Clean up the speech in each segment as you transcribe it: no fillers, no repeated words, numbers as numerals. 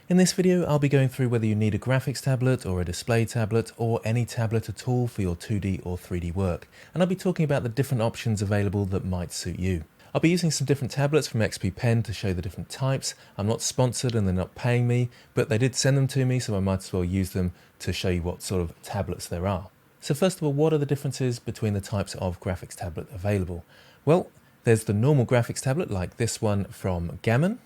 In this video, I'll be going through whether you need a graphics tablet or a display tablet or any tablet at all for your 2D or 3D work, and I'll be talking about the different options available that might suit you. I'll be using some different tablets from XP Pen to show the different types. I'm not sponsored and they're not paying me, but they did send them to me, so I might as well use them to show you what sort of tablets there are. So first of all, what are the differences between the types of graphics tablet available? Well, there's the normal graphics tablet like this one from Gammon,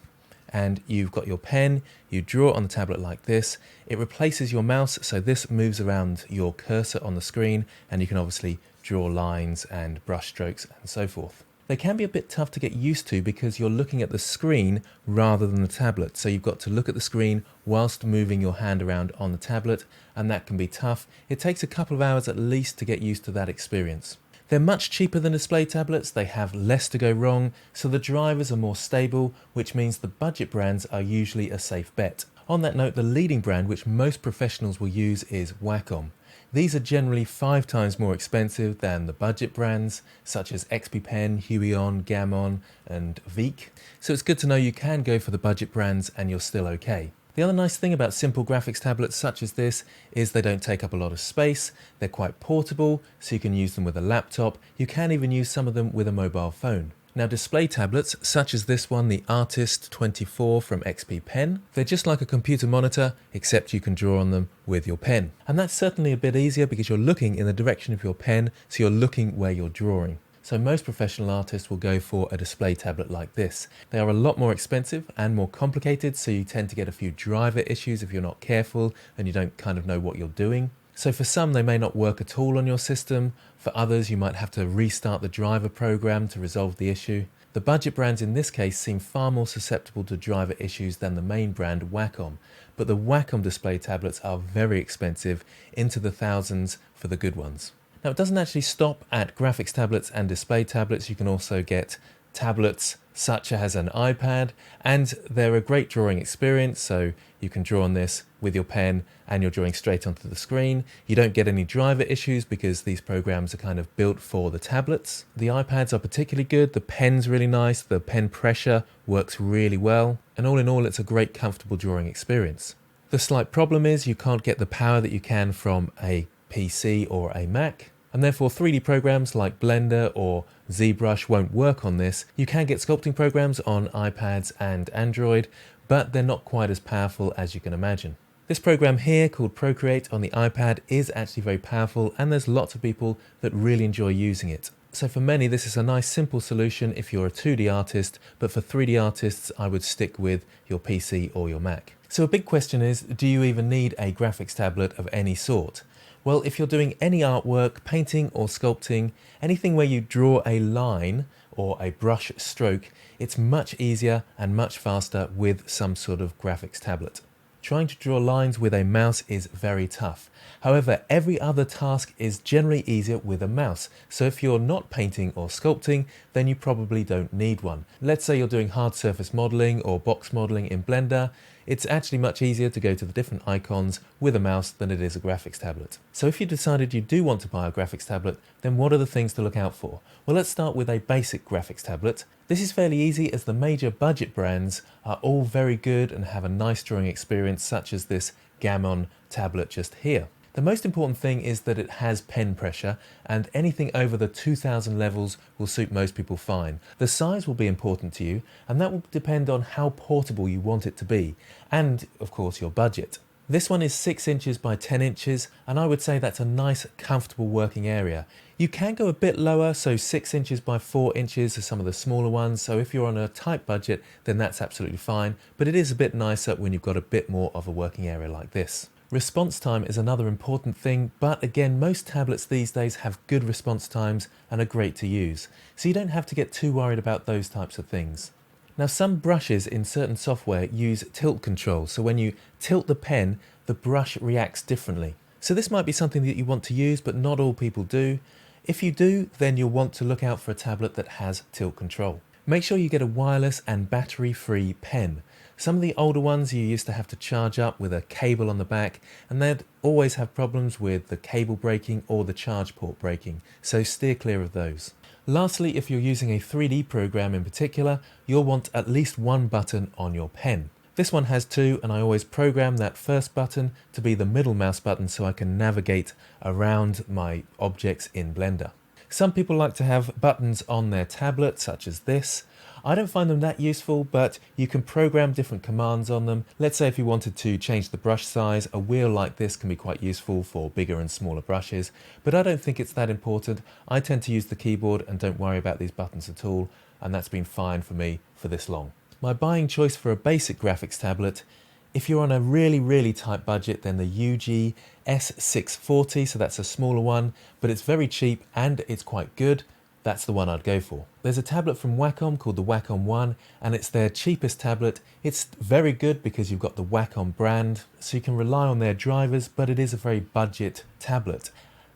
and you've got your pen, you draw on the tablet like this. It replaces your mouse, so this moves around your cursor on the screen, and you can obviously draw lines and brush strokes and so forth. They can be a bit tough to get used to because you're looking at the screen rather than the tablet. So you've got to look at the screen whilst moving your hand around on the tablet, and that can be tough. It takes a couple of hours at least to get used to that experience. They're much cheaper than display tablets, they have less to go wrong, so the drivers are more stable, which means the budget brands are usually a safe bet. On that note, the leading brand which most professionals will use is Wacom. These are generally 5 times more expensive than the budget brands such as XP Pen, Huion, Gammon and Veek. So it's good to know you can go for the budget brands and you're still okay. The other nice thing about simple graphics tablets such as this is they don't take up a lot of space, they're quite portable, so you can use them with a laptop, you can even use some of them with a mobile phone. Now display tablets, such as this one, the Artist 24 from XP Pen, they're just like a computer monitor, except you can draw on them with your pen. And that's certainly a bit easier because you're looking in the direction of your pen, so you're looking where you're drawing. So most professional artists will go for a display tablet like this. They are a lot more expensive and more complicated, so you tend to get a few driver issues if you're not careful and you don't kind of know what you're doing. So for some, they may not work at all on your system. For others, you might have to restart the driver program to resolve the issue. The budget brands in this case seem far more susceptible to driver issues than the main brand Wacom, but the Wacom display tablets are very expensive, into the thousands for the good ones. Now it doesn't actually stop at graphics tablets and display tablets. You can also get tablets such as an iPad, and they're a great drawing experience, so you can draw on this with your pen and you're drawing straight onto the screen. You don't get any driver issues because these programs are kind of built for the tablets. The iPads are particularly good, the pen's really nice, the pen pressure works really well, and all in all it's a great comfortable drawing experience. The slight problem is you can't get the power that you can from a PC or a Mac, and therefore 3D programs like Blender or ZBrush won't work on this. You can get sculpting programs on iPads and Android, but they're not quite as powerful as you can imagine. This program here called Procreate on the iPad is actually very powerful, and there's lots of people that really enjoy using it. So for many this is a nice simple solution if you're a 2D artist, but for 3D artists I would stick with your PC or your Mac. So a big question is, do you even need a graphics tablet of any sort? Well, if you're doing any artwork, painting or sculpting, anything where you draw a line or a brush stroke, it's much easier and much faster with some sort of graphics tablet. Trying to draw lines with a mouse is very tough. However, every other task is generally easier with a mouse. So if you're not painting or sculpting, then you probably don't need one. Let's say you're doing hard surface modeling or box modeling in Blender. It's actually much easier to go to the different icons with a mouse than it is a graphics tablet. So if you decided you do want to buy a graphics tablet, then what are the things to look out for? Well, let's start with a basic graphics tablet. This is fairly easy as the major budget brands are all very good and have a nice drawing experience, such as this Gammon tablet just here. The most important thing is that it has pen pressure, and anything over the 2000 levels will suit most people fine. The size will be important to you, and that will depend on how portable you want it to be, and of course your budget. This one is 6 inches by 10 inches, and I would say that's a nice comfortable working area. You can go a bit lower, so 6 inches by 4 inches are some of the smaller ones, so if you're on a tight budget then that's absolutely fine, but it is a bit nicer when you've got a bit more of a working area like this. Response time is another important thing, but again most tablets these days have good response times and are great to use, so you don't have to get too worried about those types of things. Now some brushes in certain software use tilt control, so when you tilt the pen the brush reacts differently. So this might be something that you want to use, but not all people do. If you do, then you'll want to look out for a tablet that has tilt control. Make sure you get a wireless and battery-free pen. Some of the older ones you used to have to charge up with a cable on the back, and they'd always have problems with the cable breaking or the charge port breaking, so steer clear of those. Lastly, if you're using a 3D program in particular, you'll want at least one button on your pen. This one has two, and I always program that first button to be the middle mouse button so I can navigate around my objects in Blender. Some people like to have buttons on their tablet, such as this. I don't find them that useful, but you can program different commands on them. Let's say if you wanted to change the brush size, a wheel like this can be quite useful for bigger and smaller brushes, but I don't think it's that important. I tend to use the keyboard and don't worry about these buttons at all, and that's been fine for me for this long. My buying choice for a basic graphics tablet, if you're on a really tight budget, then the UG S640, so that's a smaller one, but it's very cheap and it's quite good. That's the one I'd go for. There's a tablet from Wacom called the Wacom One, and it's their cheapest tablet. It's very good because you've got the Wacom brand, so you can rely on their drivers, but it is a very budget tablet.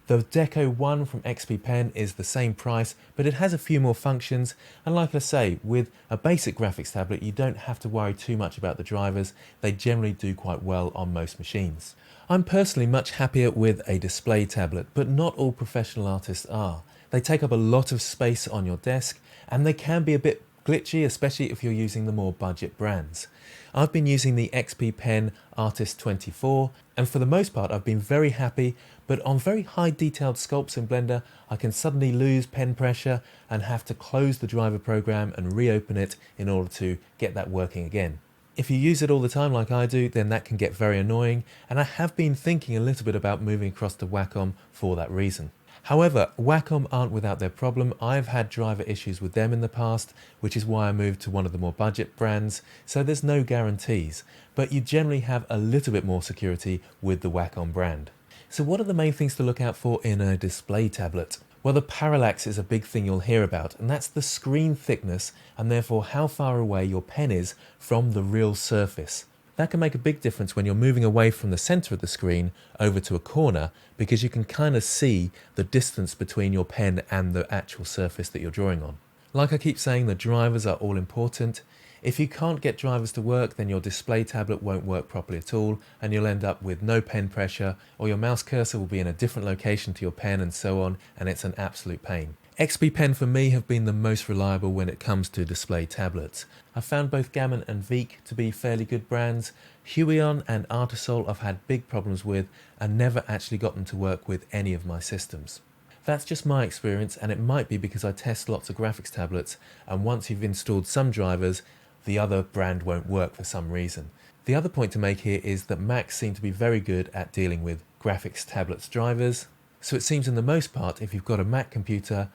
The Deco One from XP Pen is the same price, but it has a few more functions, and like I say, with a basic graphics tablet, you don't have to worry too much about the drivers. They generally do quite well on most machines. I'm personally much happier with a display tablet, but not all professional artists are. They take up a lot of space on your desk, and they can be a bit glitchy, especially if you're using the more budget brands. I've been using the XP Pen Artist 24, and for the most part I've been very happy, but on very high detailed sculpts in Blender I can suddenly lose pen pressure and have to close the driver program and reopen it in order to get that working again. If you use it all the time like I do, then that can get very annoying, and I have been thinking a little bit about moving across to Wacom for that reason. However, Wacom aren't without their problem. I've had driver issues with them in the past, which is why I moved to one of the more budget brands, so there's no guarantees, but you generally have a little bit more security with the Wacom brand. So what are the main things to look out for in a display tablet? Well, the parallax is a big thing you'll hear about, and that's the screen thickness and therefore how far away your pen is from the real surface. That can make a big difference when you're moving away from the center of the screen over to a corner, because you can kind of see the distance between your pen and the actual surface that you're drawing on. Like I keep saying, the drivers are all important. If you can't get drivers to work, then your display tablet won't work properly at all, and you'll end up with no pen pressure, or your mouse cursor will be in a different location to your pen and so on, and it's an absolute pain. XP Pen for me have been the most reliable when it comes to display tablets. I've found both Gammon and Veek to be fairly good brands. Huion and Artisol I've had big problems with and never actually got them to work with any of my systems. That's just my experience, and it might be because I test lots of graphics tablets, and once you've installed some drivers, the other brand won't work for some reason. The other point to make here is that Macs seem to be very good at dealing with graphics tablets drivers, so it seems in the most part if you've got a Mac computer,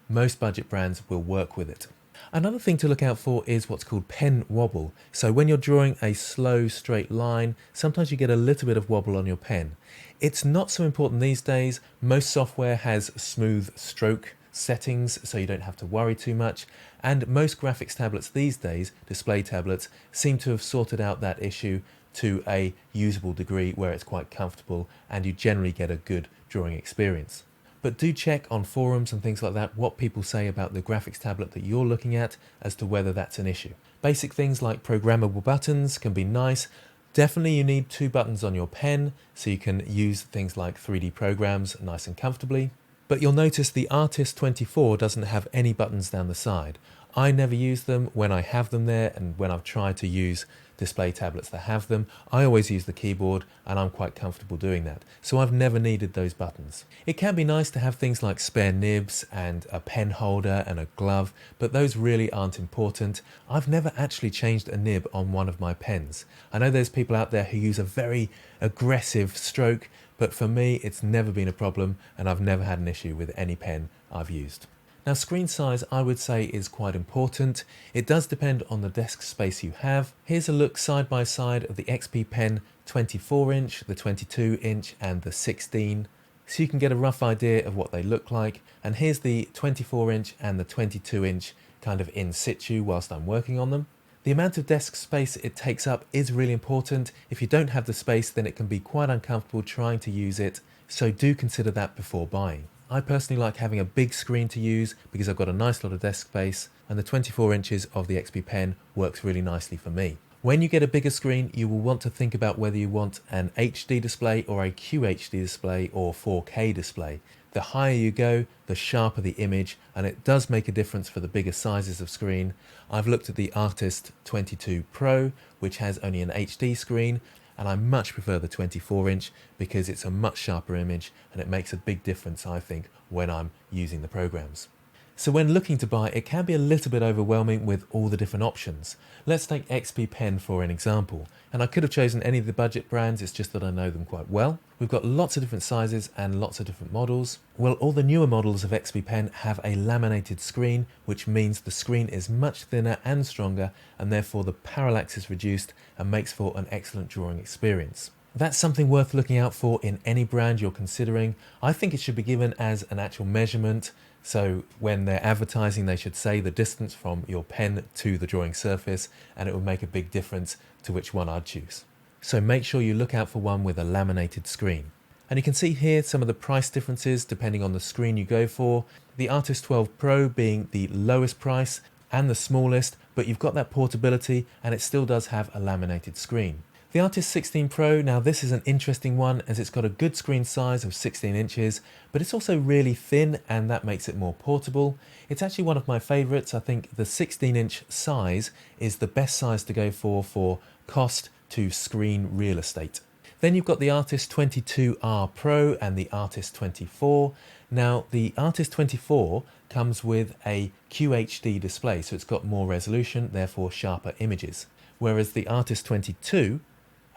most budget brands will work with it. Another thing to look out for is what's called pen wobble. So when you're drawing a slow straight line, sometimes you get a little bit of wobble on your pen. It's not so important these days. Most software has smooth stroke settings, so you don't have to worry too much, and most graphics tablets these days, display tablets, seem to have sorted out that issue to a usable degree where it's quite comfortable and you generally get a good drawing experience. But do check on forums and things like that what people say about the graphics tablet that you're looking at as to whether that's an issue. Basic things like programmable buttons can be nice. Definitely you need two buttons on your pen so you can use things like 3D programs nice and comfortably. But you'll notice the Artist 24 doesn't have any buttons down the side. I never use them when I have them there, and when I've tried to use display tablets that have them, I always use the keyboard, and I'm quite comfortable doing that. So I've never needed those buttons. It can be nice to have things like spare nibs and a pen holder and a glove, but those really aren't important. I've never actually changed a nib on one of my pens. I know there's people out there who use a very aggressive stroke, but for me it's never been a problem, and I've never had an issue with any pen I've used. Now, screen size I would say is quite important. It does depend on the desk space you have. Here's a look side by side of the XP Pen 24-inch, the 22-inch and the 16, so you can get a rough idea of what they look like. And here's the 24-inch and the 22-inch kind of in situ whilst I'm working on them. The amount of desk space it takes up is really important. If you don't have the space, then it can be quite uncomfortable trying to use it, so do consider that before buying. I personally like having a big screen to use because I've got a nice lot of desk space, and the 24 inches of the XP Pen works really nicely for me. When you get a bigger screen, you will want to think about whether you want an HD display or a QHD display or 4K display. The higher you go, the sharper the image, and it does make a difference for the bigger sizes of screen. I've looked at the Artist 22 Pro, which has only an HD screen, and I much prefer the 24-inch because it's a much sharper image and it makes a big difference, I think, when I'm using the programs. So when looking to buy, it can be a little bit overwhelming with all the different options. Let's take XP Pen for an example, and I could have chosen any of the budget brands, it's just that I know them quite well. We've got lots of different sizes and lots of different models. Well, all the newer models of XP Pen have a laminated screen, which means the screen is much thinner and stronger, and therefore the parallax is reduced and makes for an excellent drawing experience. That's something worth looking out for in any brand you're considering. I think it should be given as an actual measurement. So when they're advertising, they should say the distance from your pen to the drawing surface, and it will make a big difference to which one I'd choose. So make sure you look out for one with a laminated screen. And you can see here some of the price differences depending on the screen you go for. The Artist 12 Pro being the lowest price and the smallest, but you've got that portability and it still does have a laminated screen. The Artist 16 Pro, now this is an interesting one as it's got a good screen size of 16 inches, but it's also really thin and that makes it more portable. It's actually one of my favorites. I think the 16-inch size is the best size to go for cost to screen real estate. Then you've got the Artist 22R Pro and the Artist 24. Now the Artist 24 comes with a QHD display, so it's got more resolution, therefore sharper images. Whereas the Artist 22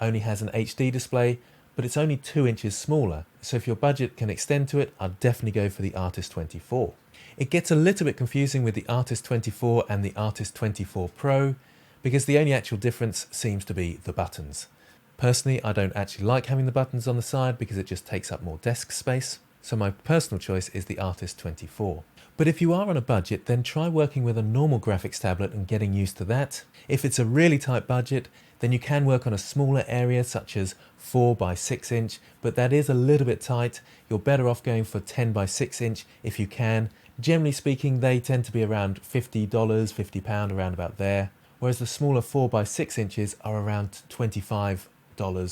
only has an HD display, but it's only 2 inches smaller. So if your budget can extend to it, I'd definitely go for the Artist 24. It gets a little bit confusing with the Artist 24 and the Artist 24 Pro because the only actual difference seems to be the buttons. Personally, I don't actually like having the buttons on the side because it just takes up more desk space. So my personal choice is the Artist 24. But if you are on a budget, then try working with a normal graphics tablet and getting used to that. If it's a really tight budget, then you can work on a smaller area such as 4 by 6 inch, but that is a little bit tight. You're better off going for 10 by 6 inch if you can. Generally speaking, they tend to be around $50, £50, around about there, whereas the smaller 4 by 6 inches are around $25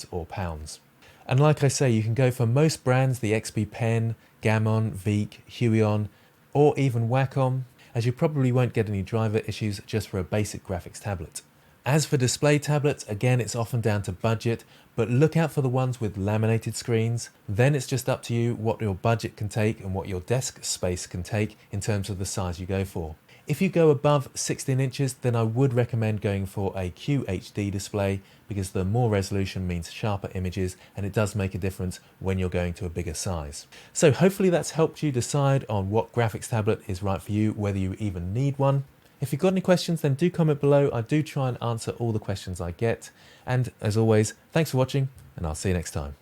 or pounds. And like I say, you can go for most brands, the XP Pen, Gammon, Veeq, Huion, or even Wacom, as you probably won't get any driver issues just for a basic graphics tablet. As for display tablets, again, it's often down to budget, but look out for the ones with laminated screens. Then it's just up to you what your budget can take and what your desk space can take in terms of the size you go for. If you go above 16 inches, then I would recommend going for a QHD display because the more resolution means sharper images and it does make a difference when you're going to a bigger size. So hopefully that's helped you decide on what graphics tablet is right for you, whether you even need one. If you've got any questions, then do comment below. I do try and answer all the questions I get. And as always, thanks for watching and I'll see you next time.